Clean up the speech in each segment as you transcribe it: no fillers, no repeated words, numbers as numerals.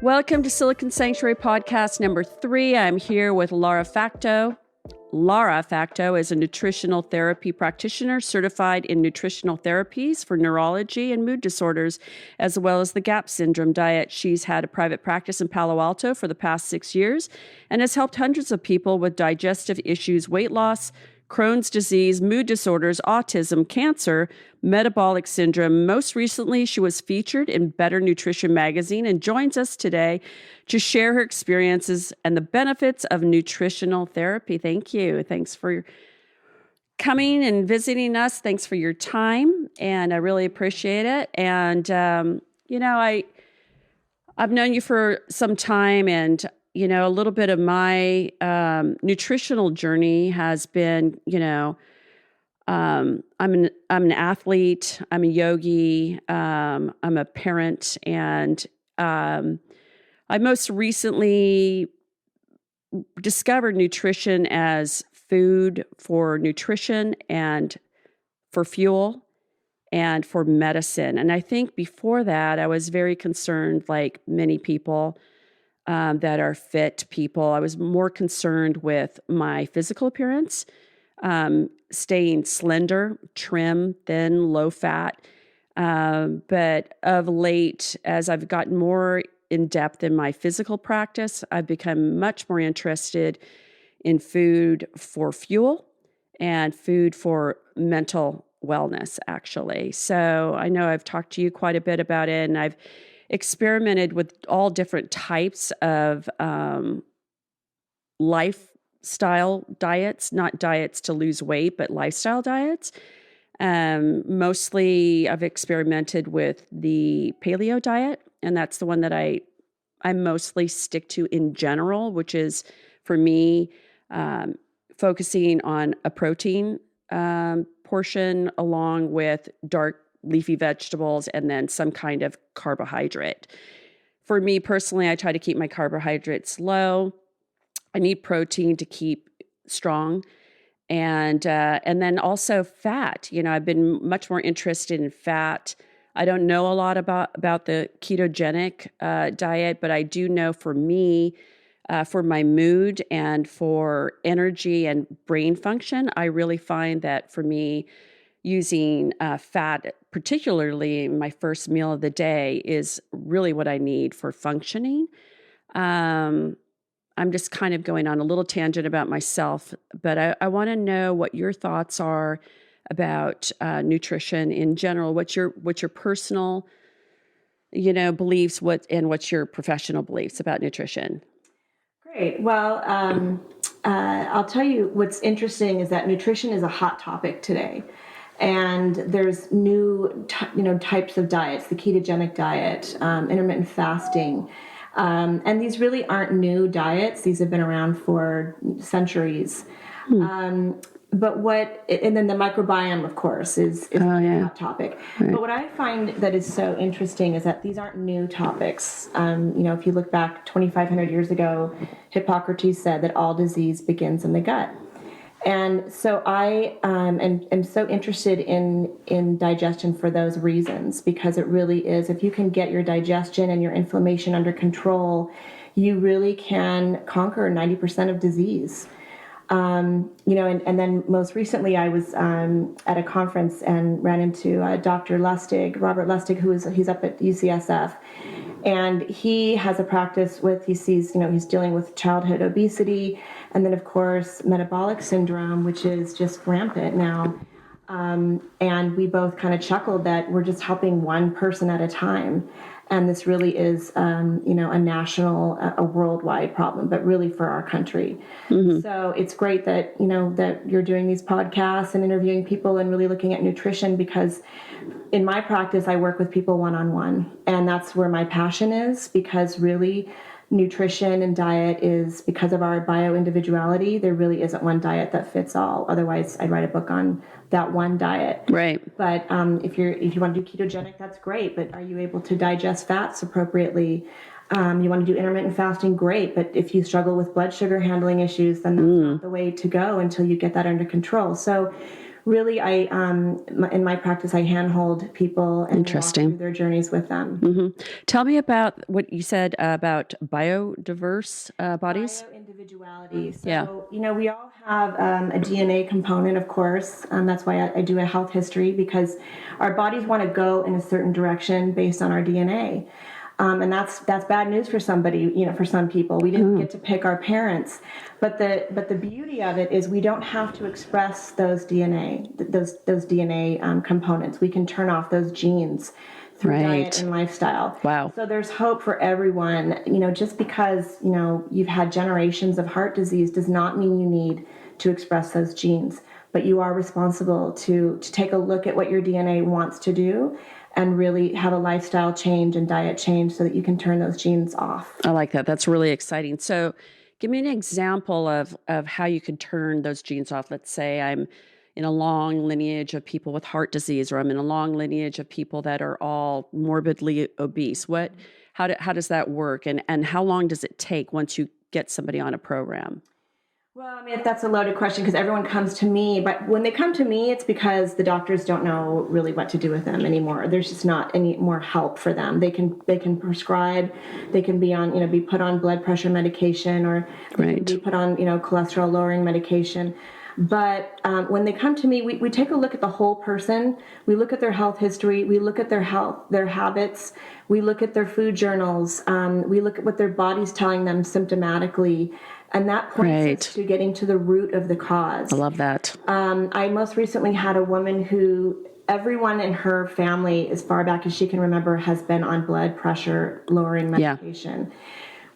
Welcome to Silicon Sanctuary Podcast number 3. I'm here with Lara Facteau. Lara Facteau is a nutritional therapy practitioner certified in nutritional therapies for neurology and mood disorders, as well as the GAP syndrome diet. She's had a private practice in Palo Alto for the past 6 years and has helped hundreds of people with digestive issues, weight loss, Crohn's disease, mood disorders, autism, cancer, metabolic syndrome. Most recently, she was featured in Better Nutrition magazine and joins us today to share her experiences and the benefits of nutritional therapy. Thank you. Thanks for coming and visiting us. Thanks for your time, and I really appreciate it. And, I've known you for some time, and a little bit of my nutritional journey has been, I'm an athlete, I'm a yogi, I'm a parent, and I most recently discovered nutrition as food for nutrition and for fuel and for medicine. And I think before that, I was very concerned, like many people, that are fit people. I was more concerned with my physical appearance, staying slender, trim, thin, low fat. But of late, as I've gotten more in depth in my physical practice, I've become much more interested in food for fuel and food for mental wellness, actually. So I know I've talked to you quite a bit about it, and I've experimented with all different types of lifestyle diets, not diets to lose weight, but lifestyle diets. Mostly I've experimented with the paleo diet, and that's the one that I mostly stick to in general, which is for me focusing on a protein portion along with dark leafy vegetables, and then some kind of carbohydrate. For me personally, I try to keep my carbohydrates low. I need protein to keep strong. And then also fat. I've been much more interested in fat. I don't know a lot about the ketogenic diet, but I do know for me, for my mood and for energy and brain function, I really find that for me, using fat, particularly my first meal of the day, is really what I need for functioning. I'm just kind of going on a little tangent about myself, but I want to know what your thoughts are about nutrition in general. What's your personal, beliefs? What's your professional beliefs about nutrition? Great. Well, I'll tell you what's interesting is that nutrition is a hot topic today. And there's new, types of diets, the ketogenic diet, intermittent fasting. And these really aren't new diets. These have been around for centuries. And then the microbiome, of course, is a hot topic. Right. But what I find that is so interesting is that these aren't new topics. If you look back 2,500 years ago, Hippocrates said that all disease begins in the gut. And so I am so interested in digestion for those reasons, because it really is, if you can get your digestion and your inflammation under control, you really can conquer 90% of disease. And then most recently I was at a conference and ran into Dr. Lustig, Robert Lustig, he's up at UCSF. And he has a practice he's dealing with childhood obesity, and then, of course, metabolic syndrome, which is just rampant now. And we both kind of chuckled that we're just helping one person at a time. And this really is, a national, a worldwide problem, but really for our country. Mm-hmm. So it's great that, that you're doing these podcasts and interviewing people and really looking at nutrition, because in my practice, I work with people one-on-one, and that's where my passion is, because really nutrition and diet is, because of our bio-individuality, there really isn't one diet that fits all. Otherwise, I'd write a book on that one diet. Right. But if you want to do ketogenic, that's great. But are you able to digest fats appropriately? You want to do intermittent fasting, great. But if you struggle with blood sugar handling issues, then that's not the way to go until you get that under control. So really, in my practice, I handhold people and walk Interesting. through their journeys with them. Tell me about what you said about biodiverse bodies. Bioindividuality. Yeah. So, we all have a DNA component, of course. That's why I do a health history, because our bodies want to go in a certain direction based on our DNA. And that's bad news for somebody, for some people. We didn't get to pick our parents, but the beauty of it is we don't have to express those DNA components. We can turn off those genes through diet and lifestyle. Wow. So there's hope for everyone. Just because you've had generations of heart disease does not mean you need to express those genes, but you are responsible to take a look at what your DNA wants to do and really have a lifestyle change and diet change so that you can turn those genes off. I like that. That's really exciting. So give me an example of how you could turn those genes off. Let's say I'm in a long lineage of people with heart disease, or I'm in a long lineage of people that are all morbidly obese. How does that work? And how long does it take once you get somebody on a program? Well, that's a loaded question because everyone comes to me, but when they come to me, it's because the doctors don't know really what to do with them anymore. There's just not any more help for them. They can prescribe, they can be on, be put on blood pressure medication, or they can be put on, cholesterol lowering medication. But when they come to me, we take a look at the whole person. We look at their health history. We look at their habits. We look at their food journals. We look at what their body's telling them symptomatically. And that points us to getting to the root of the cause. I love that. I most recently had a woman who everyone in her family, as far back as she can remember, has been on blood pressure lowering medication.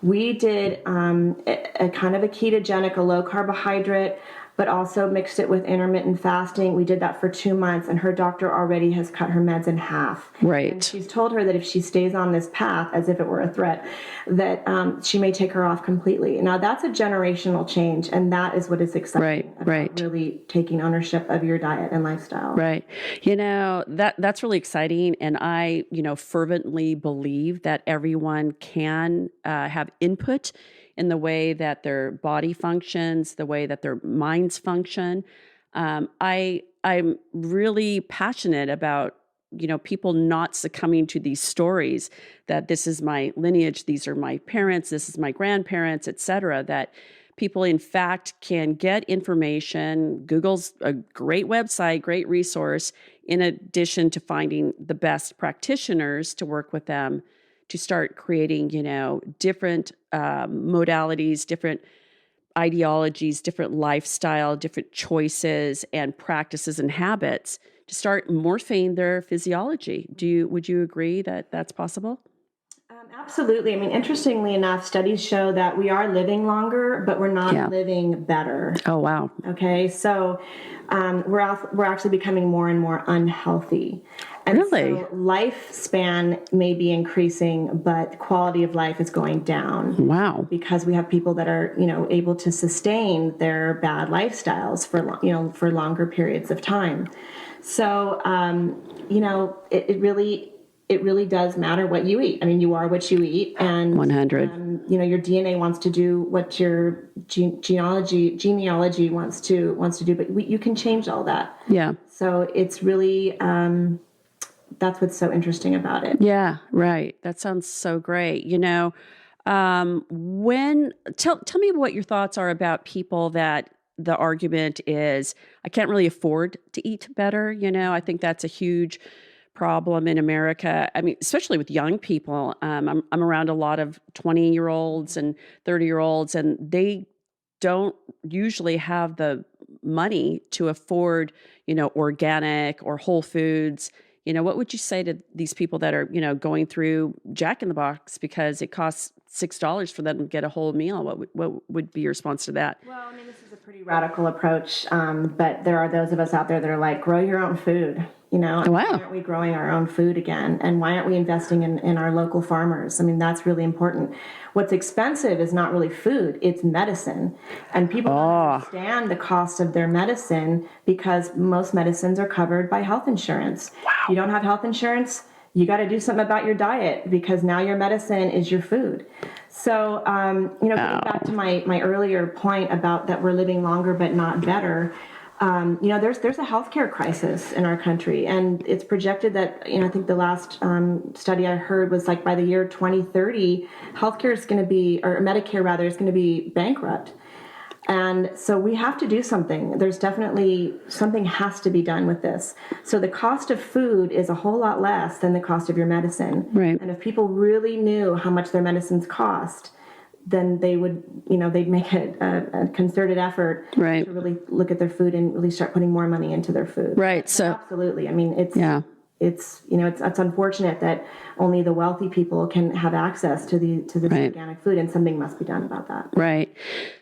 We did a kind of a ketogenic, a low carbohydrate, but also mixed it with intermittent fasting. We did that for 2 months, and her doctor already has cut her meds in half. Right. And she's told her that if she stays on this path, as if it were a threat, that she may take her off completely. Now, that's a generational change, and that is what is exciting about really taking ownership of your diet and lifestyle. Right. That's really exciting, and I, fervently believe that everyone can have input in the way that their body functions, the way that their minds function. I'm really passionate about, people not succumbing to these stories that this is my lineage, these are my parents, this is my grandparents, et cetera, that people in fact can get information. Google's a great website, great resource, in addition to finding the best practitioners to work with them to start creating, different modalities, different ideologies, different lifestyle, different choices and practices and habits to start morphing their physiology. Would you agree that that's possible? Absolutely. Interestingly enough, studies show that we are living longer, but we're not living better. Oh, wow. Okay. So we're actually becoming more and more unhealthy. And really? So lifespan may be increasing, but quality of life is going down. Wow. Because we have people that are, able to sustain their bad lifestyles for longer periods of time. So, it really does matter what you eat. You are what you eat, and 100. Your DNA wants to do what your genealogy wants to do, but you can change all that. Yeah. So it's really that's what's so interesting about it. Yeah, right. That sounds so great. Tell me what your thoughts are about people that the argument is, I can't really afford to eat better. I think that's a huge problem in America. Especially with young people. I'm around a lot of 20-year-olds and 30-year-olds, and they don't usually have the money to afford, organic or whole foods. What would you say to these people that are, going through Jack in the Box because it costs $6 for them to get a whole meal? What would be your response to that? Well, this is a pretty radical approach, but there are those of us out there that are like, grow your own food. Wow. Why aren't we growing our own food again? And why aren't we investing in our local farmers? That's really important. What's expensive is not really food, it's medicine. And people don't understand the cost of their medicine because most medicines are covered by health insurance. Wow. If you don't have health insurance, you got to do something about your diet because now your medicine is your food. So, getting back to my earlier point about that we're living longer but not better, There's a healthcare crisis in our country, and it's projected that, I think the last study I heard was like by the year 2030, healthcare is going to be, or Medicare rather, is going to be bankrupt. And so we have to do something. There's definitely something has to be done with this. So the cost of food is a whole lot less than the cost of your medicine. Right. And if people really knew how much their medicines cost, then they would, they'd make a concerted effort Right. to really look at their food and really start putting more money into their food. Right. So absolutely. I mean, it's unfortunate that only the wealthy people can have access to this Right. organic food, and something must be done about that. Right.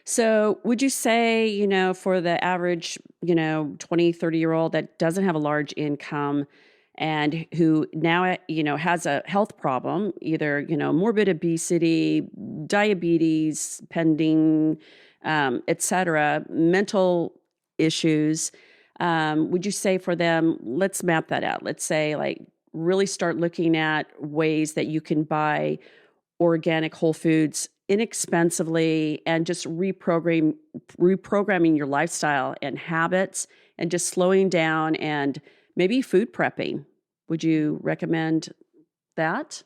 So would you say, for the average, 20, 30-year-old that doesn't have a large income and who now, has a health problem, either, morbid obesity, diabetes, pending, et cetera, mental issues, would you say for them, let's map that out. Let's say like really start looking at ways that you can buy organic whole foods inexpensively and just reprogramming your lifestyle and habits and just slowing down and maybe food prepping. Would you recommend that?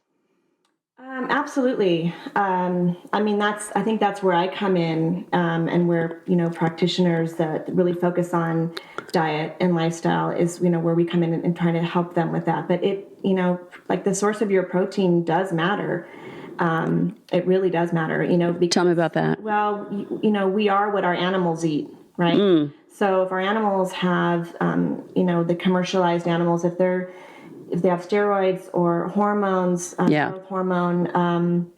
Absolutely. I think that's where I come in, and where, practitioners that really focus on diet and lifestyle is, where we come in and try to help them with that. But like the source of your protein does matter. It really does matter, Tell me about that. Well, we are what our animals eat, right? So if our animals have, the commercialized animals, if they have steroids or hormones, growth hormone,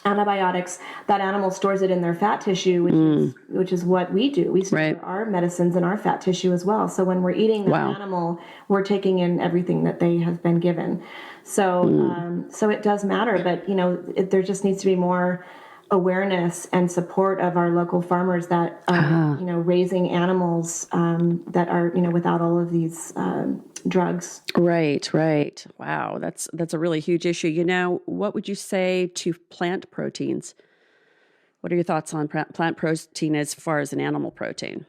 antibiotics, that animal stores it in their fat tissue, which is what we do. We store our medicines in our fat tissue as well. So when we're eating that animal, we're taking in everything that they have been given. So so it does matter, but there just needs to be more awareness and support of our local farmers that are raising animals that are without all of these drugs. Right. Wow, that's a really huge issue. What would you say to plant proteins? What are your thoughts on plant protein as far as an animal protein?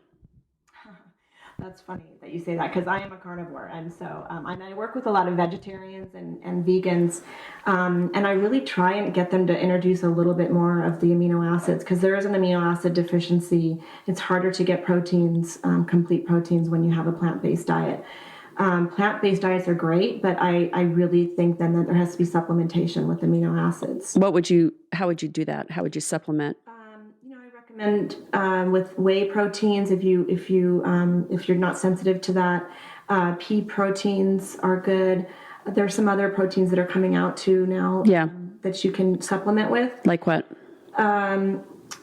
That's funny that you say that, because I am a carnivore, and so I work with a lot of vegetarians and vegans, and I really try and get them to introduce a little bit more of the amino acids, because there is an amino acid deficiency. It's harder to get proteins, complete proteins, when you have a plant-based diet. Plant-based diets are great, but I really think then that there has to be supplementation with amino acids. How would you do that? How would you supplement? I recommend with whey proteins if you're not sensitive to that. Pea proteins are good. There's some other proteins that are coming out too now. That you can supplement with. Like what?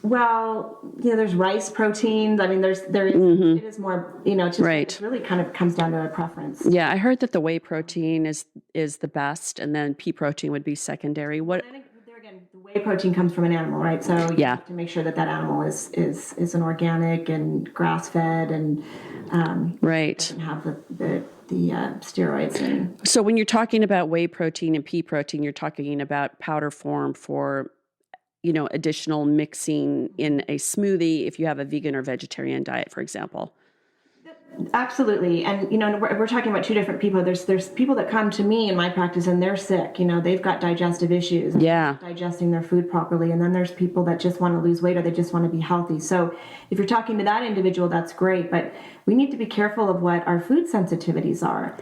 Well, there's rice proteins. I mean, it is more, it really kind of comes down to a preference. Yeah, I heard that the whey protein is the best, and then pea protein would be secondary. What? There again, the whey protein comes from an animal, right? So you have to make sure that animal is an organic and grass fed and doesn't have the steroids in. So when you're talking about whey protein and pea protein, you're talking about powder form for additional mixing in a smoothie if you have a vegan or vegetarian diet, for example. Absolutely. And, we're talking about two different people. There's people that come to me in my practice and they're sick, they've got digestive issues, digesting their food properly. And then there's people that just want to lose weight or they just want to be healthy. So if you're talking to that individual, that's great. But we need to be careful of what our food sensitivities are.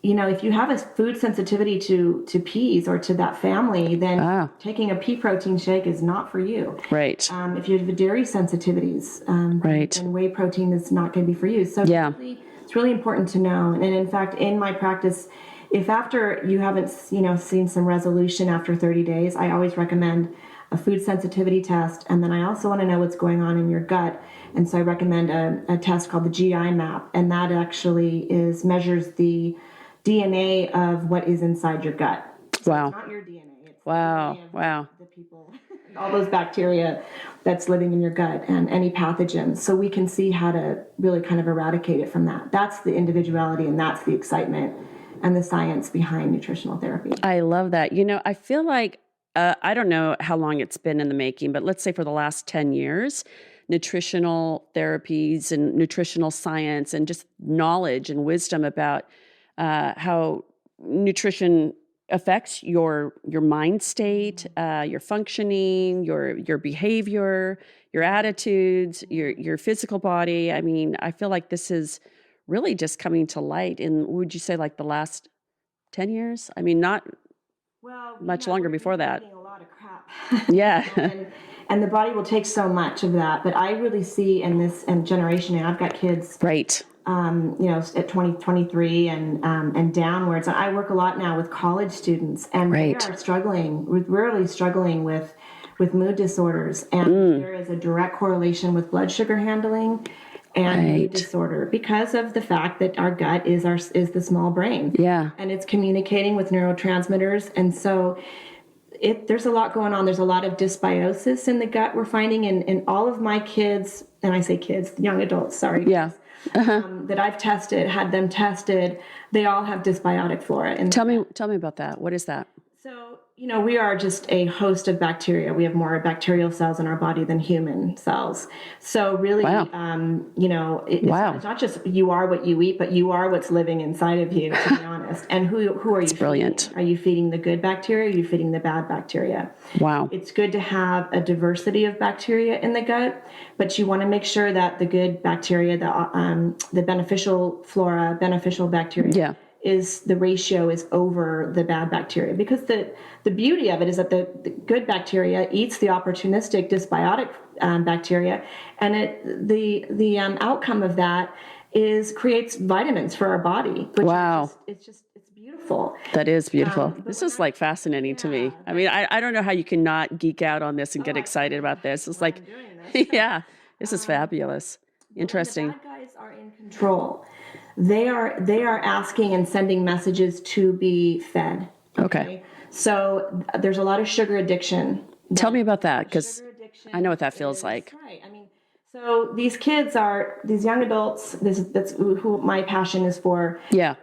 If you have a food sensitivity to peas or to that family, then taking a pea protein shake is not for you. Right. If you have dairy sensitivities, then whey protein is not going to be for you. So it's really important to know. And in fact, in my practice, if after you haven't, seen some resolution after 30 days, I always recommend a food sensitivity test. And then I also want to know what's going on in your gut. And so I recommend a test called the GI map. And that actually measures the DNA of what is inside your gut. So it's not your DNA. It's the DNA of the people, all those bacteria that's living in your gut and any pathogens. So we can see how to really kind of eradicate it from that. That's the individuality and that's the excitement and the science behind nutritional therapy. I love that. I feel like, I don't know how long it's been in the making, but let's say for the last 10 years, nutritional therapies and nutritional science and just knowledge and wisdom about how nutrition affects your mind state, your functioning, your behavior, your attitudes, your physical body. I mean, I feel like this is really just coming to light in, would you say, like the last 10 years? I mean, not much longer before that. A lot of crap. Yeah. And the body will take so much of that. But I really see in this generation, and I've got kids, right, at 23 and downwards. And I work a lot now with college students, and right. they are really struggling with mood disorders. And there is a direct correlation with blood sugar handling and mood disorder because of the fact that our gut is the small brain. Yeah. And it's communicating with neurotransmitters. And so there's a lot going on. There's a lot of dysbiosis in the gut we're finding in all of my kids, and I say kids, young adults, sorry. Yeah. That I've had them tested, they all have dysbiotic flora. Tell me about that. What is that? So, we are just a host of bacteria. We have more bacterial cells in our body than human cells. So really, wow. It's not just you are what you eat, but you are what's living inside of you, to be honest. And who are you brilliant. feeding? Are you feeding the good bacteria? Or are you feeding the bad bacteria? Wow. It's good to have a diversity of bacteria in the gut, but you want to make sure that the good bacteria, the beneficial flora, beneficial bacteria, the ratio is over the bad bacteria, because the beauty of it is that the good bacteria eats the opportunistic dysbiotic bacteria, and the outcome of that creates vitamins for our body. Wow. It's beautiful. That is beautiful. This is like fascinating to me. I mean, I don't know how you can not geek out on this and get excited about this. It's like, yeah, this is fabulous. Interesting. The bad guys are in control. They are asking and sending messages to be fed. Okay. So there's a lot of sugar addiction. Tell me about that, because I know what that feels like. Right. I mean, so these young adults. That's who my passion is for. Yeah.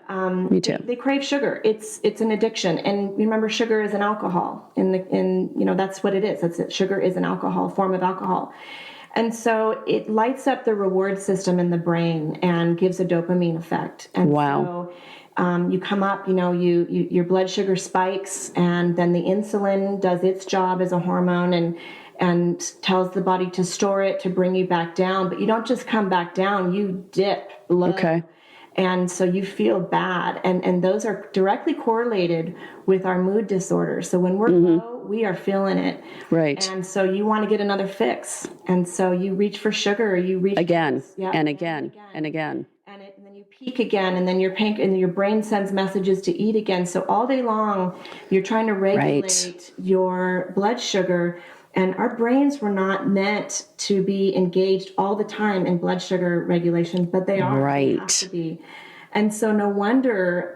Me too. They crave sugar. It's an addiction, and remember, sugar is an alcohol. That's what it is. That's it. Sugar is an alcohol, form of alcohol. And so it lights up the reward system in the brain and gives a dopamine effect. And wow. So you come up, your blood sugar spikes, and then the insulin does its job as a hormone and tells the body to store it, to bring you back down. But you don't just come back down, you dip low. Okay. And so you feel bad. And those are directly correlated with our mood disorders. So when we're low, we are feeling it. Right. And so you want to get another fix. And so you reach for sugar, or you reach again, yeah, and again, and again. And then you peak again, and then your brain sends messages to eat again. So all day long, you're trying to regulate your blood sugar. And our brains were not meant to be engaged all the time in blood sugar regulation, but they are. Right. They have to be. And so no wonder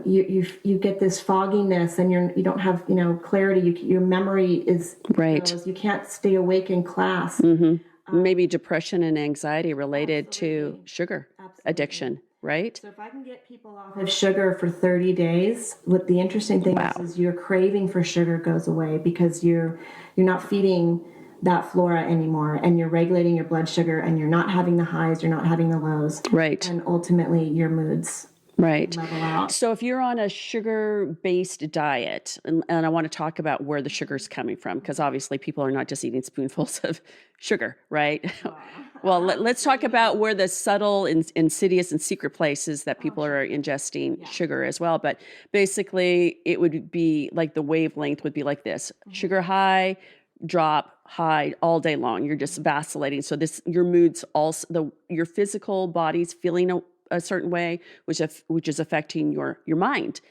you get this fogginess, and you don't have clarity. Your memory is you can't stay awake in class. Mm-hmm. Maybe depression and anxiety related to sugar addiction. Right. So if I can get people off of sugar for 30 days, what the interesting thing is your craving for sugar goes away, because you're not feeding that flora anymore, and you're regulating your blood sugar, and you're not having the highs, you're not having the lows. Right. And ultimately your moods level out. So if you're on a sugar-based diet, and I want to talk about where the sugar's coming from, because obviously people are not just eating spoonfuls of sugar, right? Well, let's talk about where the subtle, insidious, and secret places that people are ingesting sugar as well. But basically, it would be like the wavelength would be like this: sugar high, drop, high, all day long. You're just vacillating. So your moods also, your physical body's feeling a certain way, which is affecting your mind.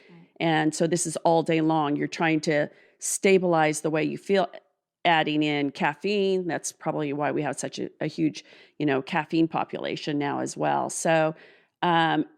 And so this is all day long. You're trying to stabilize the way you feel, adding in caffeine. That's probably why we have such a huge, caffeine population now as well. So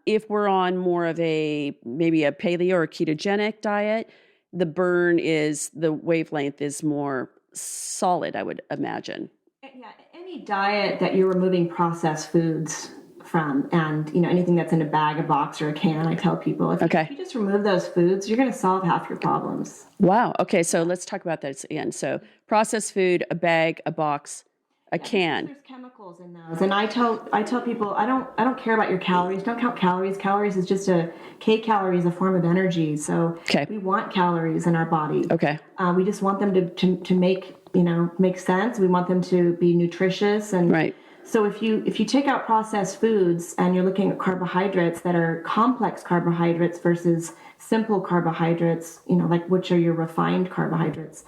if we're on more of maybe a paleo or ketogenic diet, the wavelength is more solid, I would imagine. Yeah, any diet that you're removing processed foods from, and anything that's in a bag, a box, or a can, I tell people, if you just remove those foods, you're going to solve half your problems. Wow. Okay, so let's talk about that again. So processed food, a bag, a box. a can. There's chemicals in those, and I tell people I don't care about your calories. Don't count calories. Calories is just calorie is a form of energy. So we want calories in our body. Okay. We just want them to make sense. We want them to be nutritious and right. So if you take out processed foods and you're looking at carbohydrates that are complex carbohydrates versus simple carbohydrates, like which are your refined carbohydrates,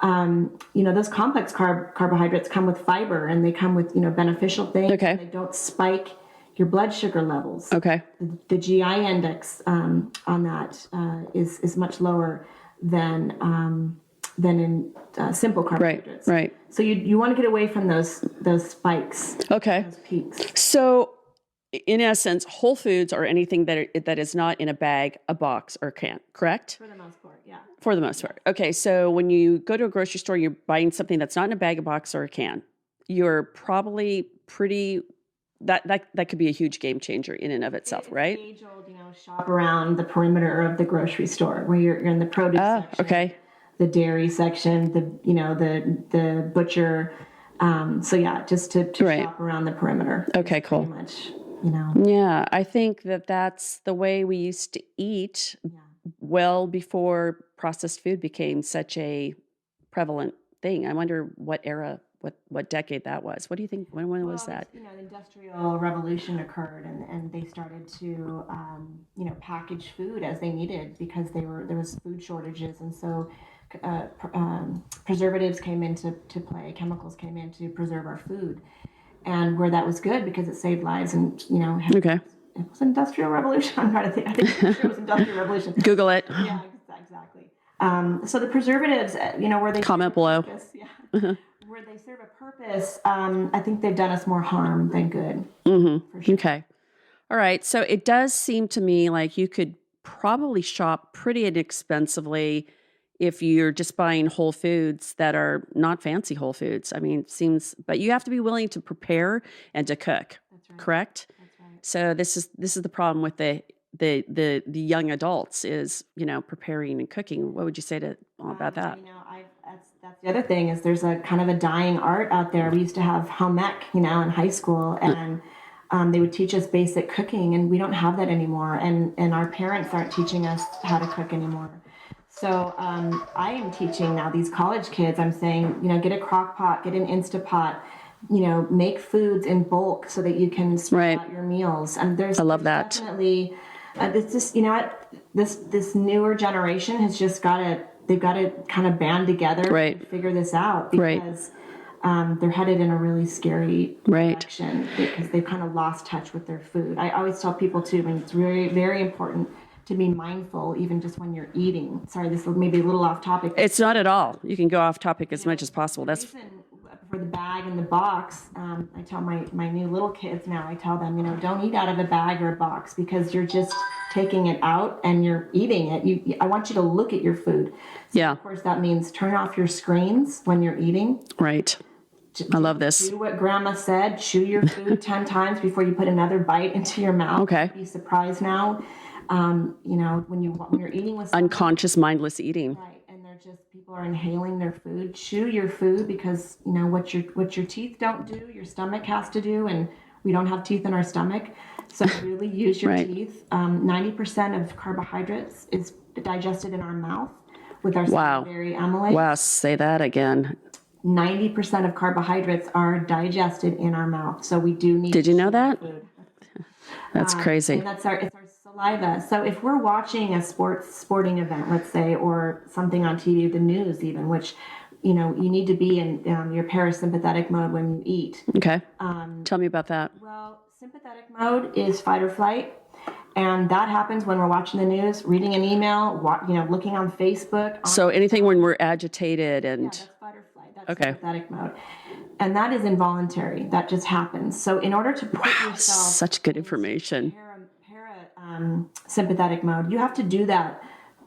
those complex carbohydrates come with fiber and they come with, beneficial things. Okay. And they don't spike your blood sugar levels. Okay. The GI index on that is much lower than in simple carbohydrates. Right. So you want to get away from those spikes. Okay. Those peaks. So in essence, whole foods are anything that is not in a bag, a box, or a can, correct? For the most part, yeah. For the most part. Okay, so when you go to a grocery store, you're buying something that's not in a bag, a box, or a can. You're probably that could be a huge game changer in and of itself, right? Age-old, shop around the perimeter of the grocery store where you're in the produce section. Okay. The dairy section, the butcher. Just to shop around the perimeter. Okay, cool. Pretty much, Yeah, I think that's the way we used to eat well before processed food became such a prevalent thing. I wonder what era, what decade that was. What do you think? When was that? The Industrial Revolution occurred, and they started to, package food as they needed because there was food shortages, and so preservatives came into play. Chemicals came in to preserve our food, and where that was good because it saved lives. And Okay. It was Industrial Revolution. I'm trying to think. I think it was Industrial Revolution. Google it. Yeah, exactly. So the preservatives, where they comment below. Where they serve a purpose, I think they've done us more harm than good. Mm-hmm. For sure. Okay. All right. So it does seem to me like you could probably shop pretty inexpensively if you're just buying whole foods that are not fancy whole foods. I mean, but you have to be willing to prepare and to cook. That's right. Correct? That's right. So this is the problem with the young adults is, preparing and cooking. What would you say about that? That's the other thing is there's a kind of a dying art out there. We used to have home ec, in high school, and they would teach us basic cooking, and we don't have that anymore. And our parents aren't teaching us how to cook anymore. So I am teaching now these college kids. I'm saying, get a crock pot, get an Instapot, make foods in bulk so that you can spread out your meals. And I love that. Definitely, it's just, this newer generation has just they've got to kind of band together and figure this out because they're headed in a really scary direction because they've kind of lost touch with their food. I always tell people too, and it's very, very important to be mindful even just when you're eating. Sorry, this may be a little off topic. It's not at all. You can go off topic as much as possible. That's for the bag and the box. I tell my new little kids now, I tell them, don't eat out of a bag or a box because you're just taking it out and you're eating it. I want you to look at your food. So of course, that means turn off your screens when you're eating. Right. I love this. Do what Grandma said. Chew your food 10 times before you put another bite into your mouth. Okay. Be surprised now. When you're eating with someone, unconscious, mindless eating. Right, and people are inhaling their food. Chew your food because what your teeth don't do, your stomach has to do, and we don't have teeth in our stomach. So really use your teeth. 90% of carbohydrates is digested in our mouth with our secondary amylase. Wow, say that again. 90% of carbohydrates are digested in our mouth. So we do need. Did you know that? Food. That's crazy. And it's our saliva. So if we're watching a sporting event, let's say, or something on TV, the news even, which, you need to be in your parasympathetic mode when you eat. Okay. Tell me about that. Well, sympathetic mode is fight or flight. And that happens when we're watching the news, reading an email, looking on Facebook. So anything when we're agitated and... Yeah, that's fight or flight. That's sympathetic mode. And that is involuntary. That just happens. So in order to put yourself... Such good information. Sympathetic mode, you have to do that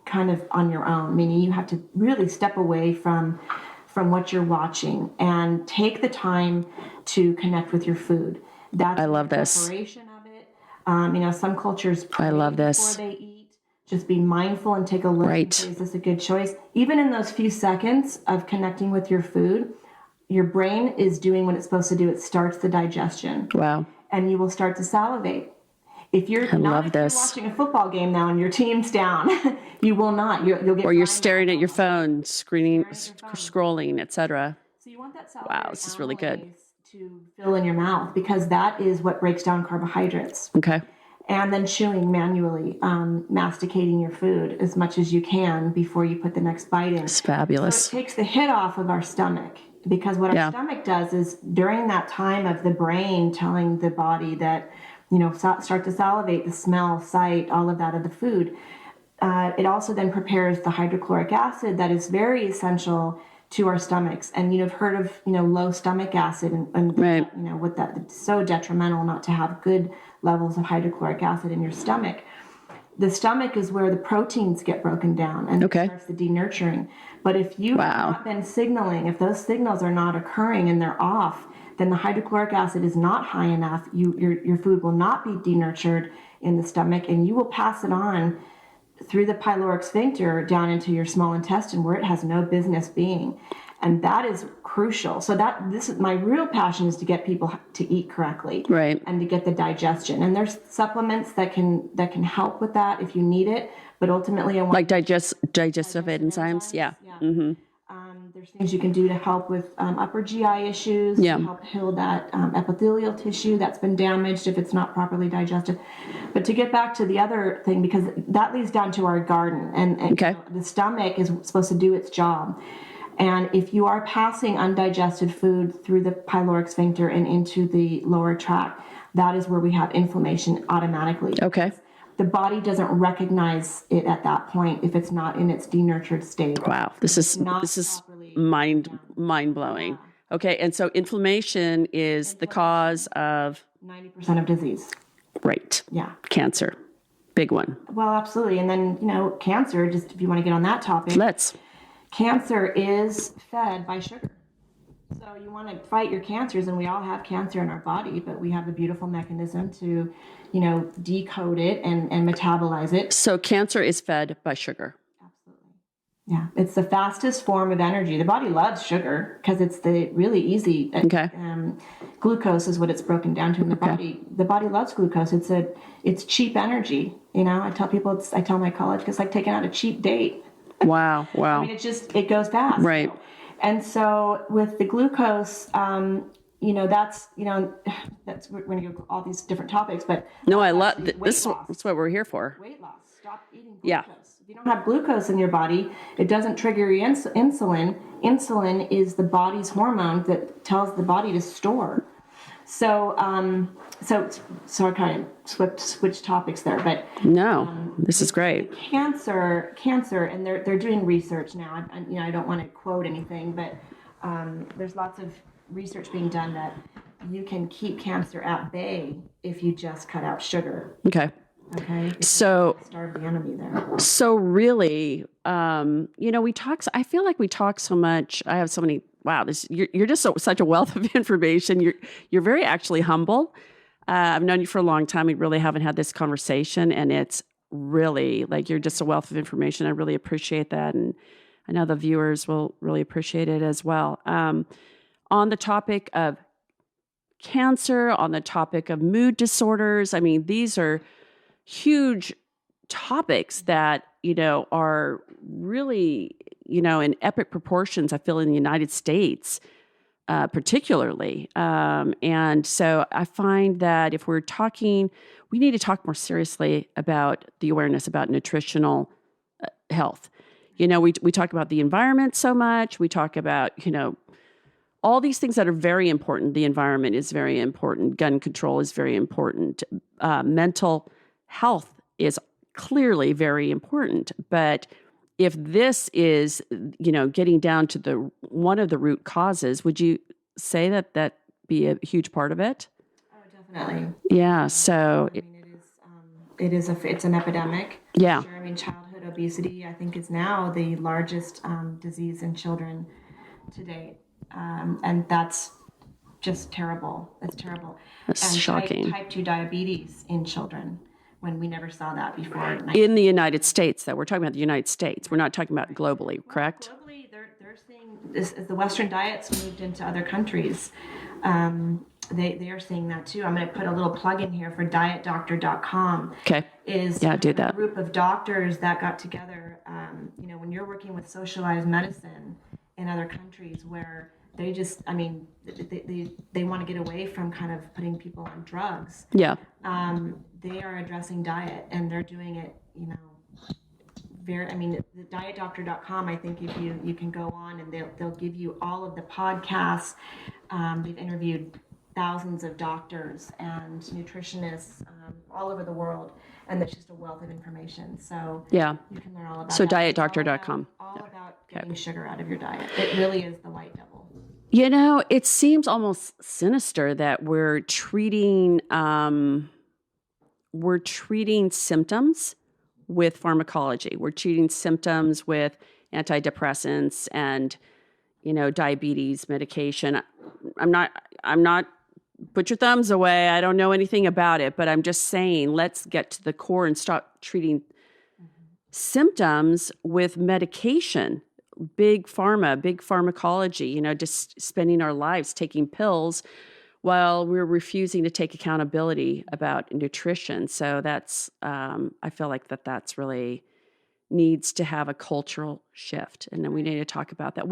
kind of on your own, meaning you have to really step away from what you're watching and take the time to connect with your food. That's I love the this. Preparation of it. Some cultures pray I love this. before they eat. Just be mindful and take a look. Right. Is this a good choice? Even in those few seconds of connecting with your food, your brain is doing what it's supposed to do. It starts the digestion. Wow. And you will start to salivate. If you're watching a football game now and your team's down, you will not. You'll get. Or you're staring at your phone, scrolling, etc. So you want that salivary wow, this is really good. To fill in your mouth, because that is what breaks down carbohydrates. Okay. And then chewing manually, masticating your food as much as you can before you put the next bite in. It's fabulous. So it takes the hit off of our stomach, because what our stomach does is, during that time of the brain telling the body that, start to salivate, the smell, sight, all of that of the food, it also then prepares the hydrochloric acid that is very essential to our stomachs. And you've heard of low stomach acid, and right. With that, it's so detrimental not to have good levels of hydrochloric acid in your stomach. The stomach is where the proteins get broken down, and it starts the denaturing. But if you have not been signaling, if those signals are not occurring and they're off, then the hydrochloric acid is not high enough. Your food will not be denatured in the stomach, and you will pass it on through the pyloric sphincter down into your small intestine, where it has no business being. And that is crucial. So my real passion is to get people to eat correctly, right, and to get the digestion. And there's supplements that can help with that if you need it. But ultimately, I want like digestive enzymes. Yeah. Mm-hmm. There's things you can do to help with upper GI issues, to help heal that epithelial tissue that's been damaged if it's not properly digested. But to get back to the other thing, because that leads down to our garden, and the stomach is supposed to do its job. And if you are passing undigested food through the pyloric sphincter and into the lower tract, that is where we have inflammation automatically. Okay. The body doesn't recognize it at that point if it's not in its denatured state. Wow, this is mind blowing. Yeah. Okay, and so inflammation is the cause of 90% of disease. Right. Yeah. Cancer, big one. Well, absolutely. And then cancer. Just if you want to get on that topic, cancer is fed by sugar. So you want to fight your cancers, and we all have cancer in our body, but we have a beautiful mechanism to, decode it and metabolize it. So cancer is fed by sugar. Absolutely. Yeah. It's the fastest form of energy. The body loves sugar because it's the really easy. Glucose is what it's broken down to in the body. The body loves glucose. It's cheap energy. I tell my colleagues, it's like taking out a cheap date. Wow. I mean, it goes fast. Right. And so with the glucose, that's we're going to go all these different topics, but no, I love this. That's what we're here for. Weight loss. Stop eating glucose. Yeah. If you don't have glucose in your body, it doesn't trigger your insulin. Insulin is the body's hormone that tells the body to store. So, so I kind of switched topics there, but no, this is great. Cancer, and they're doing research now. I don't want to quote anything, but there's lots of research being done that you can keep cancer at bay if you just cut out sugar. Okay. So starve the enemy there. So really, we talk. I feel like we talk so much. I have so many. Wow, you're just such a wealth of information. You're very actually humble. I've known you for a long time. We really haven't had this conversation, and it's really you're just a wealth of information. I really appreciate that, and I know the viewers will really appreciate it as well. On the topic of cancer, on the topic of mood disorders, I mean, these are huge topics that are really in epic proportions, I feel, in the United States, particularly. And so I find that if we're talking, we need to talk more seriously about the awareness about nutritional health. We talk about the environment so much. We talk about, all these things that are very important. The environment is very important. Gun control is very important. Mental health is clearly very important. But if this is, getting down to one of the root causes, would you say that be a huge part of it? Oh, definitely. Yeah. So it's an epidemic. Yeah. Sure. I mean, childhood obesity, I think, is now the largest disease in children to date, and that's just terrible. It's terrible. That's shocking. Type 2 diabetes in children, when we never saw that before. In the United States, though. We're talking about the United States. We're not talking about globally, correct? Globally, there they're seeing this as the Western diets moved into other countries. They are seeing that too. I'm going to put a little plug in here for dietdoctor.com. Okay. Is Yeah, do a that. group of doctors that got together. When you're working with socialized medicine in other countries where they just, I mean, they want to get away from kind of putting people on drugs. Yeah. They are addressing diet, and they're doing it, the dietdoctor.com, I think if you can go on and they'll give you all of the podcasts. They've interviewed thousands of doctors and nutritionists all over the world, and there's just a wealth of information. So yeah, you can learn all about so that. dietdoctor.com. All about getting sugar out of your diet. It really is the white devil. It seems almost sinister that we're treating symptoms with pharmacology. We're treating symptoms with antidepressants and, diabetes medication. I'm not, put your thumbs away. I don't know anything about it, but I'm just saying, let's get to the core and stop treating symptoms with medication, big pharma, big pharmacology, just spending our lives taking pills while we're refusing to take accountability about nutrition. So that's, I feel like that's really needs to have a cultural shift. And then we need to talk about that.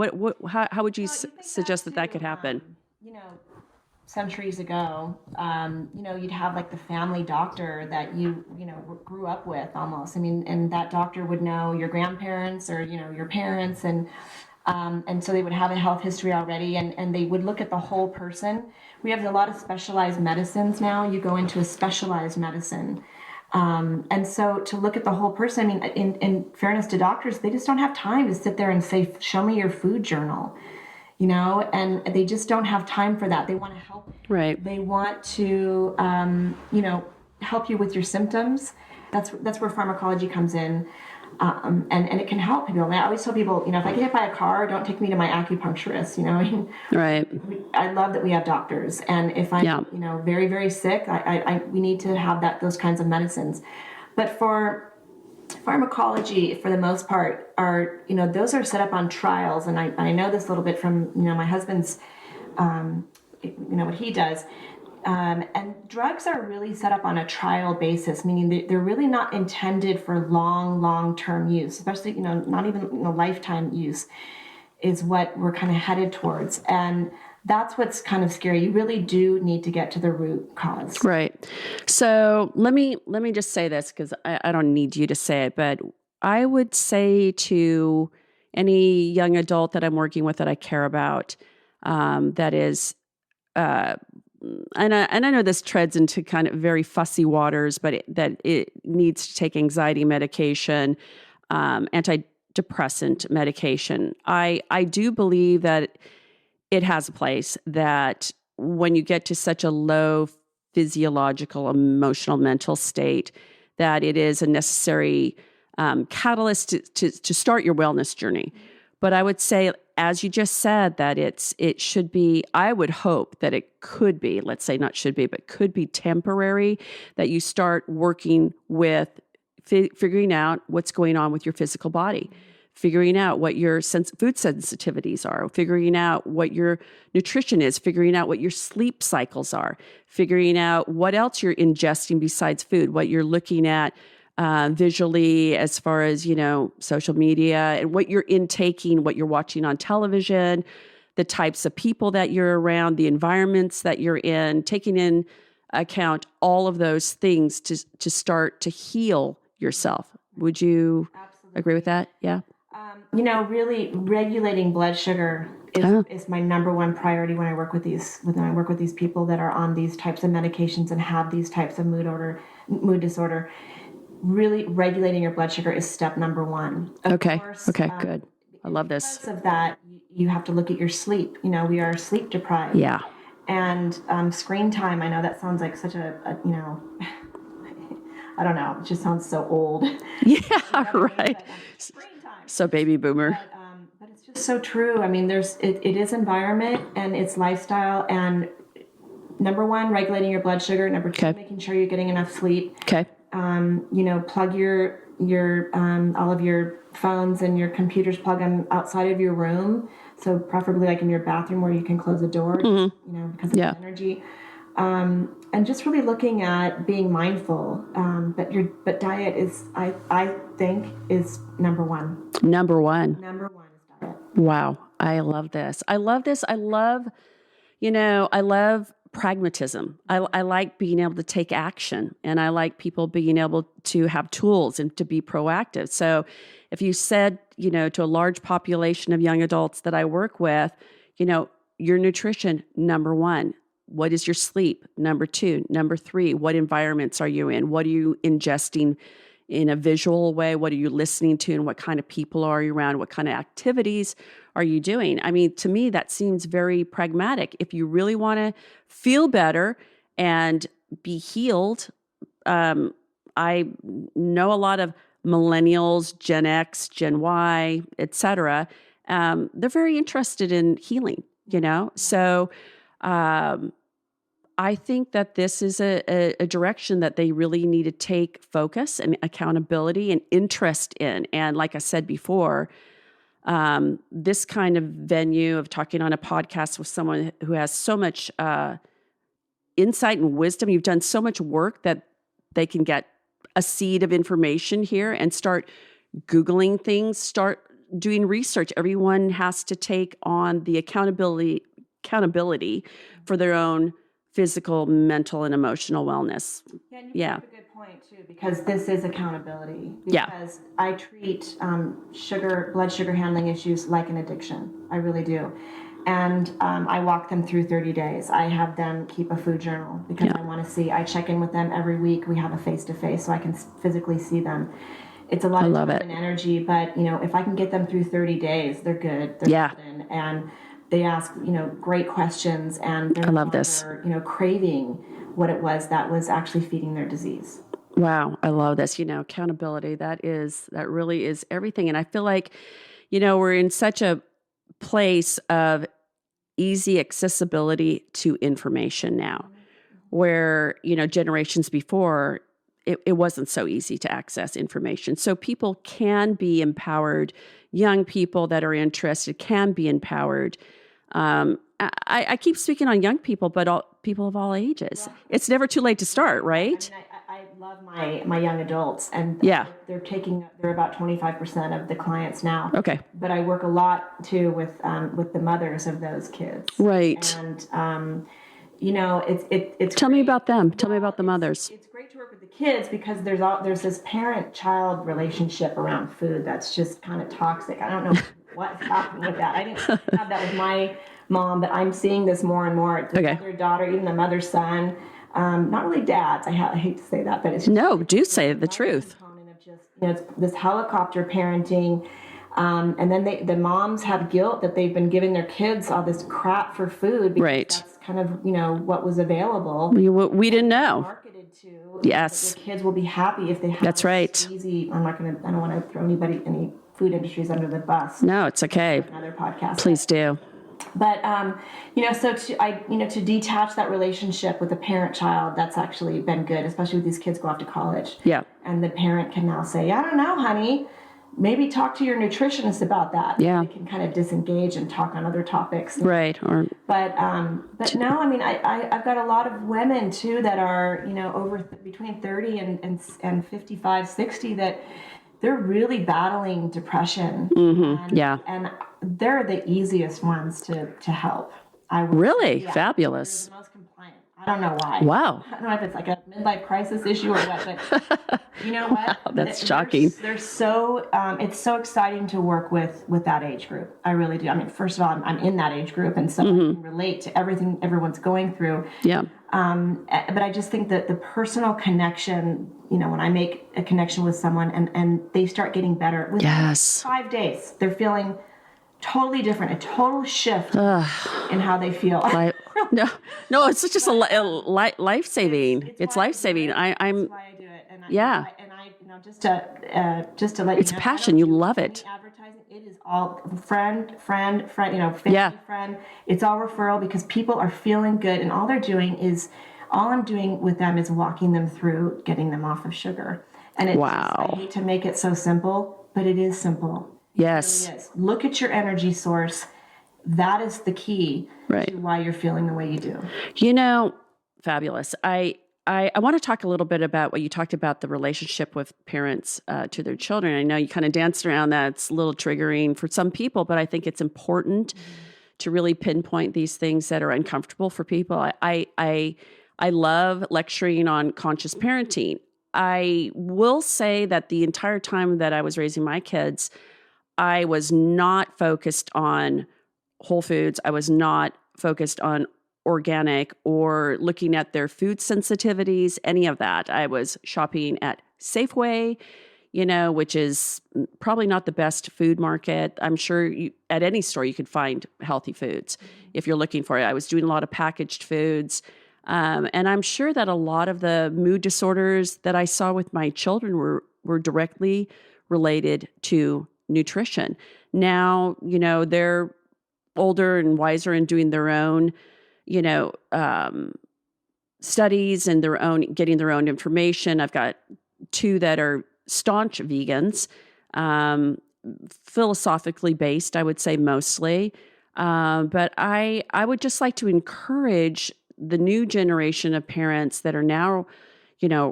How would you suggest that could happen? Centuries ago, you'd have like the family doctor that you grew up with almost. I mean, and that doctor would know your grandparents or, your parents. And so they would have a health history already, and they would look at the whole person. We have a lot of specialized medicines now. You go into a specialized medicine. And so to look at the whole person, I mean, in fairness to doctors, they just don't have time to sit there and say, show me your food journal, and they just don't have time for that. They want to help. Right. They want to, help you with your symptoms. That's where pharmacology comes in. And it can help people. I always tell people, if I get hit by a car, don't take me to my acupuncturist, Right. I love that we have doctors. And if I'm, very, very sick, we need to have those kinds of medicines. But for pharmacology, for the most part, are, those are set up on trials. And I know this a little bit from, my husband's, what he does. And drugs are really set up on a trial basis, meaning they're really not intended for long-term use, especially, not even lifetime use is what we're kind of headed towards. And that's what's kind of scary. You really do need to get to the root cause. Right. So let me just say this, because I don't need you to say it, but I would say to any young adult that I'm working with that I care about, that is, and I know this treads into kind of very fussy waters, but that it needs to take anxiety medication, antidepressant medication. I do believe that it has a place, that when you get to such a low physiological, emotional, mental state, that it is a necessary catalyst to start your wellness journey. But I would say, as you just said, that it should be, I would hope that it could be, let's say not should be, but could be temporary, that you start working with figuring out what's going on with your physical body, figuring out what your food sensitivities are, figuring out what your nutrition is, figuring out what your sleep cycles are, figuring out what else you're ingesting besides food, what you're looking at visually, as far as, social media, and what you're intaking, what you're watching on television, the types of people that you're around, the environments that you're in, taking in account all of those things to start to heal yourself. Would you agree with that? Yeah. Really regulating blood sugar is my number one priority when I work with these people that are on these types of medications and have these types of mood disorder. Really regulating your blood sugar is step number one. Of course, good. I love this. Because of that, you have to look at your sleep. We are sleep deprived. Yeah. And screen time, I know that sounds like such a I don't know, it just sounds so old. Yeah, right. Screen time. So baby boomer. But it's just so true. I mean, it is environment and it's lifestyle, and number one, regulating your blood sugar. Number two, making sure you're getting enough sleep. Okay. Plug your all of your phones and your computers, plug them outside of your room. So preferably like in your bathroom where you can close the door, because of the energy. And just really looking at being mindful. But diet is, I think, is number one. Number one. Number one is diet. Wow. I love this. I love pragmatism. I like being able to take action, and I like people being able to have tools and to be proactive. So if you said, to a large population of young adults that I work with, your nutrition, number one. What is your sleep? Number two. Number three, what environments are you in? What are you ingesting in a visual way? What are you listening to? And what kind of people are you around? What kind of activities are you doing? I mean, to me, that seems very pragmatic. If you really want to feel better and be healed, I know a lot of millennials, Gen X, Gen Y, et cetera. They're very interested in healing, So I think that this is a direction that they really need to take focus and accountability and interest in. And like I said before, this kind of venue of talking on a podcast with someone who has so much insight and wisdom, you've done so much work that they can get a seed of information here and start Googling things, start doing research. Everyone has to take on the accountability for their own physical, mental, and emotional wellness. Yeah, and you bring up a good point too, because this is accountability. Because I treat blood sugar handling issues like an addiction. I really do. And I walk them through 30 days. I have them keep a food journal because I want to see. I check in with them every week. We have a face-to-face so I can physically see them. It's a lot of time and energy, but if I can get them through 30 days, they're good. They're golden. And they ask, great questions, and they're no longer, craving what it was that was actually feeding their disease. Wow, I love this. Accountability, that really is everything. And I feel like, we're in such a place of easy accessibility to information now, where, generations before, it wasn't so easy to access information. So people can be empowered. Young people that are interested can be empowered. I keep speaking on young people, but people of all ages. Yeah. It's never too late to start, right? I love my young adults, and they're about 25% of the clients now. Okay. But I work a lot too with the mothers of those kids. Right. And it's tell me about them. Tell me about the mothers. It's great to work with the kids because there's this parent-child relationship around food that's just kind of toxic. I don't know what's happened with that. I didn't have that with my mom, but I'm seeing this more and more. The mother-daughter, even the mother-son. Not really dads. I hate to say that, but it's just, do say the truth. Component of just it's this helicopter parenting. And then the moms have guilt that they've been giving their kids all this crap for food because that's kind of, what was available. We didn't know. Marketed to. Yes. Your kids will be happy if they have that's right. Easy. I don't want to throw any food industries under the bus. No, it's okay. Another podcast. Please do. But, so to detach that relationship with the parent-child, that's actually been good, especially with these kids go off to college. Yeah. And the parent can now say, I don't know, honey, maybe talk to your nutritionist about that. Yeah. They can kind of disengage and talk on other topics. Right. But no, I mean, I've got a lot of women too that are, over between 30 and 55, 60 that they're really battling depression. Mm-hmm. And they're the easiest ones to help. Really? Fabulous. They're the most compliant. I don't know why. Wow. I don't know if it's like a midlife crisis issue or what, but you know what? That's shocking. They're so, it's so exciting to work with that age group. I really do. I mean, first of all, I'm in that age group, and so I can relate to everything everyone's going through. Yeah. But I just think that the personal connection, when I make a connection with someone and they start getting better within 5 days, they're feeling totally different, a total shift in how they feel. No, it's just a life-saving. It's life-saving. I'm. That's why I do it. And I just to let you know. It's passion. You love it. Advertising. It is all friend, family, friend. It's all referral because people are feeling good, and all they're doing is all I'm doing with them is walking them through getting them off of sugar. And I hate to make it so simple, but it is simple. Yes. It really is. Look at your energy source. That is the key to why you're feeling the way you do. Fabulous. I want to talk a little bit about what you talked about, the relationship with parents to their children. I know you kind of danced around that. It's a little triggering for some people, but I think it's important to really pinpoint these things that are uncomfortable for people. I love lecturing on conscious parenting. I will say that the entire time that I was raising my kids, I was not focused on whole foods. I was not focused on organic or looking at their food sensitivities, any of that. I was shopping at Safeway, which is probably not the best food market. I'm sure at any store you could find healthy foods if you're looking for it. I was doing a lot of packaged foods. And I'm sure that a lot of the mood disorders that I saw with my children were directly related to nutrition. Now, they're older and wiser and doing their own studies and getting their own information. I've got 2 that are staunch vegans, philosophically based, I would say mostly. But I would just like to encourage the new generation of parents that are now,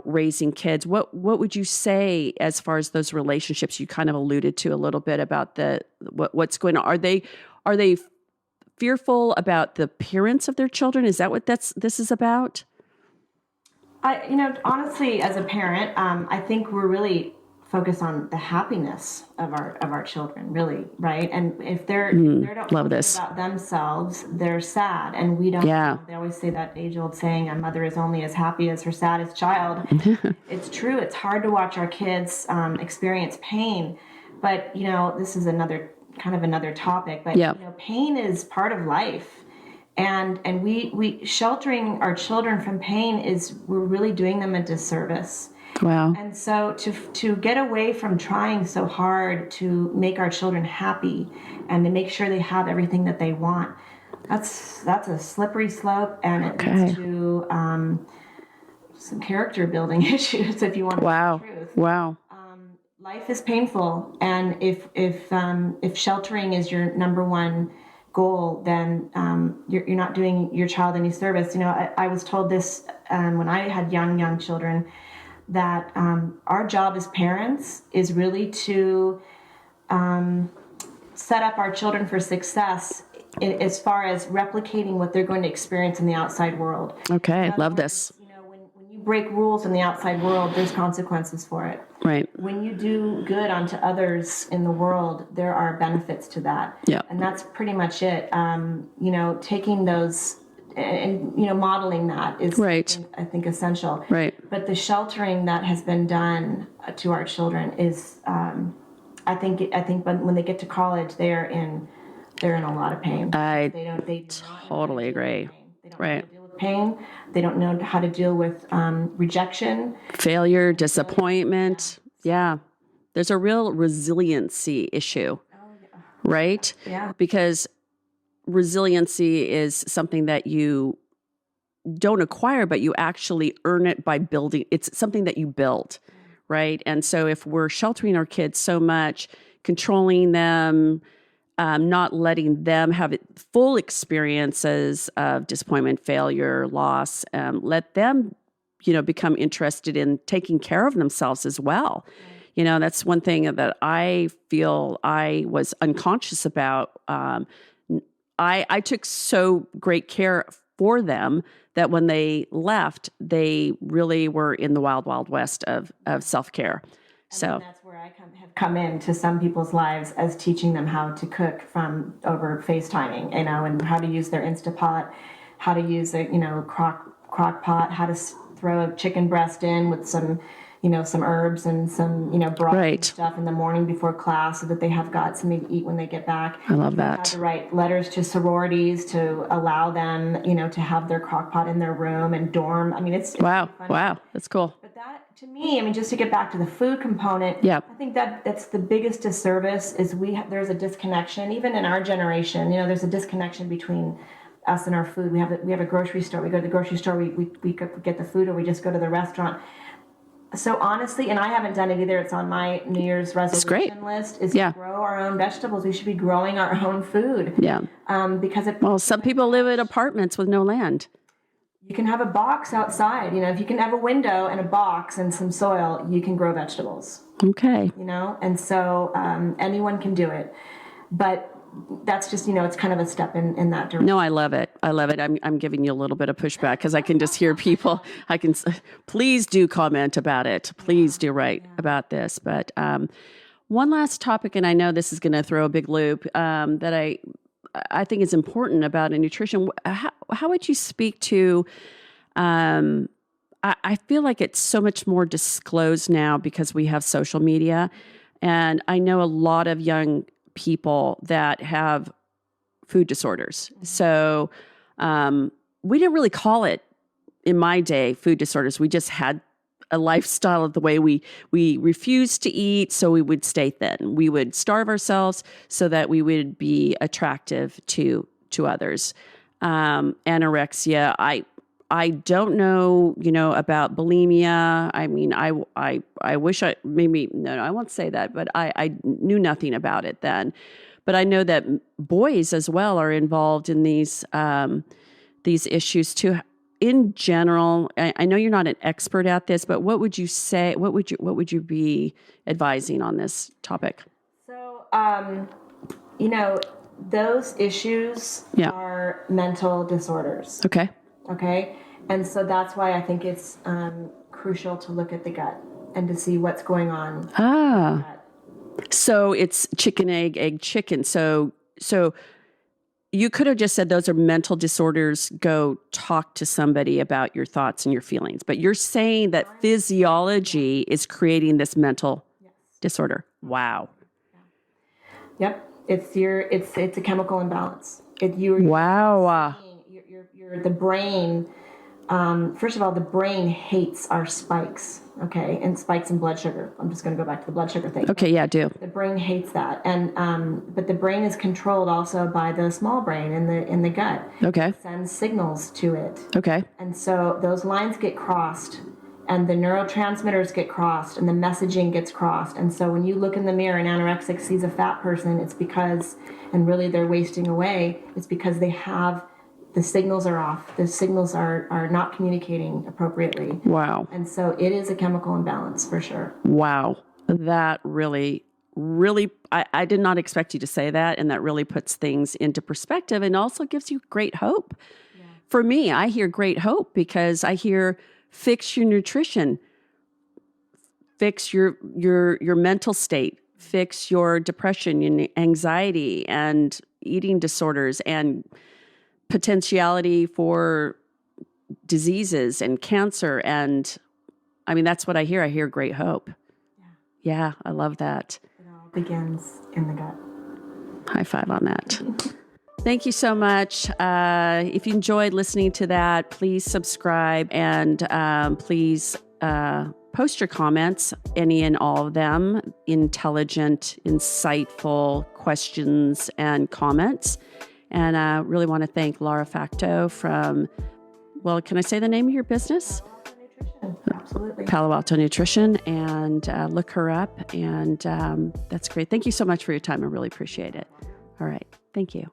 raising kids. What would you say as far as those relationships? You kind of alluded to a little bit about what's going on. Are they fearful about the appearance of their children? Is that what this is about? Honestly, as a parent, I think we're really focused on the happiness of our children, really, right? And if they don't love think this about themselves, they're sad, and we don't. Yeah. They always say that age-old saying, "A mother is only as happy as her saddest child." It's true. It's hard to watch our kids experience pain, but this is another topic. But pain is part of life. And we sheltering our children from pain we're really doing them a disservice. Wow. And so to get away from trying so hard to make our children happy and to make sure they have everything that they want, that's a slippery slope, and it leads to some character building issues, if you want to know the truth. Wow. Life is painful, and if sheltering is your number one goal, then you're not doing your child any service. I was told this when I had young children, that our job as parents is really to set up our children for success as far as replicating what they're going to experience in the outside world. Okay, love this. When you break rules in the outside world, there's consequences for it. Right. When you do good unto others in the world, there are benefits to that. Yeah. And that's pretty much it. Taking those and modeling that is right. I think essential. Right. But the sheltering that has been done to our children is, I think when they get to college, they're in a lot of pain. They totally agree. They don't know how to deal with pain. They don't know how to deal with rejection, failure, disappointment. Yeah. There's a real resiliency issue, right? Yeah. Because resiliency is something that you don't acquire, but you actually earn it by building. It's something that you build, right? And so if we're sheltering our kids so much, controlling them, not letting them have full experiences of disappointment, failure, loss, let them, become interested in taking care of themselves as well. That's one thing that I feel I was unconscious about. I took so great care for them that when they left, they really were in the wild, wild west of self-care. So that's where I have come into some people's lives as teaching them how to cook from over FaceTiming, and how to use their Instapot, how to use a crock pot, how to throw a chicken breast in with some some herbs and some broth and stuff in the morning before class, so that they have got something to eat when they get back. I love that. I had to write letters to sororities to allow them to have their crock pot in their room and dorm. I mean, it's wow, really wow, that's cool. But that, to me, just to get back to the food component, I think that's the biggest disservice is there's a disconnection, even in our generation. There's a disconnection between us and our food. We have a grocery store. We go to the grocery store. We get the food, or we just go to the restaurant. So honestly, and I haven't done it either. It's on my New Year's resolution list. Is to grow our own vegetables. We should be growing our own food. Yeah. Because some people live in apartments with no land. You can have a box outside. If you can have a window and a box and some soil, you can grow vegetables. Okay. And so anyone can do it. But that's just, it's kind of a step in that direction. No, I love it. I'm giving you a little bit of pushback because I can just hear people. Please do comment about it. Please do write about this. But one last topic, and I know this is going to throw a big loop, that I think is important about nutrition. How would you speak to, I feel like it's so much more disclosed now because we have social media. And I know a lot of young people that have food disorders. So we didn't really call it, in my day, food disorders. We just had a lifestyle of the way we refused to eat, so we would stay thin. We would starve ourselves so that we would be attractive to others. Anorexia, I don't know, about bulimia. I mean, I wish I won't say that, but I knew nothing about it then. But I know that boys as well are involved in these issues too. In general, I know you're not an expert at this, but what would you say? What would you be advising on this topic? So, those issues are mental disorders. Okay. Okay. And so that's why I think it's crucial to look at the gut and to see what's going on. So it's chicken, egg, chicken. So you could have just said those are mental disorders. Go talk to somebody about your thoughts and your feelings. But you're saying that physiology is creating this mental disorder. Wow. Yep. It's a chemical imbalance. Wow. The brain, first of all, the brain hates our spikes, okay, and spikes in blood sugar. I'm just going to go back to the blood sugar thing. Okay, yeah, do. The brain hates that, and but the brain is controlled also by the small brain in the gut. Okay. It sends signals to it. Okay. And so those lines get crossed, and the neurotransmitters get crossed, and the messaging gets crossed. And so when you look in the mirror and anorexic sees a fat person, it's because, and really they're wasting away, it's because the signals are off. The signals are not communicating appropriately. Wow. And so it is a chemical imbalance for sure. Wow. That really, I did not expect you to say that. And that really puts things into perspective and also gives you great hope. Yeah. For me, I hear great hope because I hear fix your nutrition, fix your mental state, fix your depression and anxiety and eating disorders and potentiality for diseases and cancer. And I mean, that's what I hear. I hear great hope. Yeah, I love that. It all begins in the gut. High five on that. Thank you so much. If you enjoyed listening to that, please subscribe and please post your comments, any and all of them, intelligent, insightful questions and comments. And I really want to thank Lara Facteau from, can I say the name of your business? Absolutely. Palo Alto Nutrition, and look her up. And that's great. Thank you so much for your time. I really appreciate it. All right. Thank you.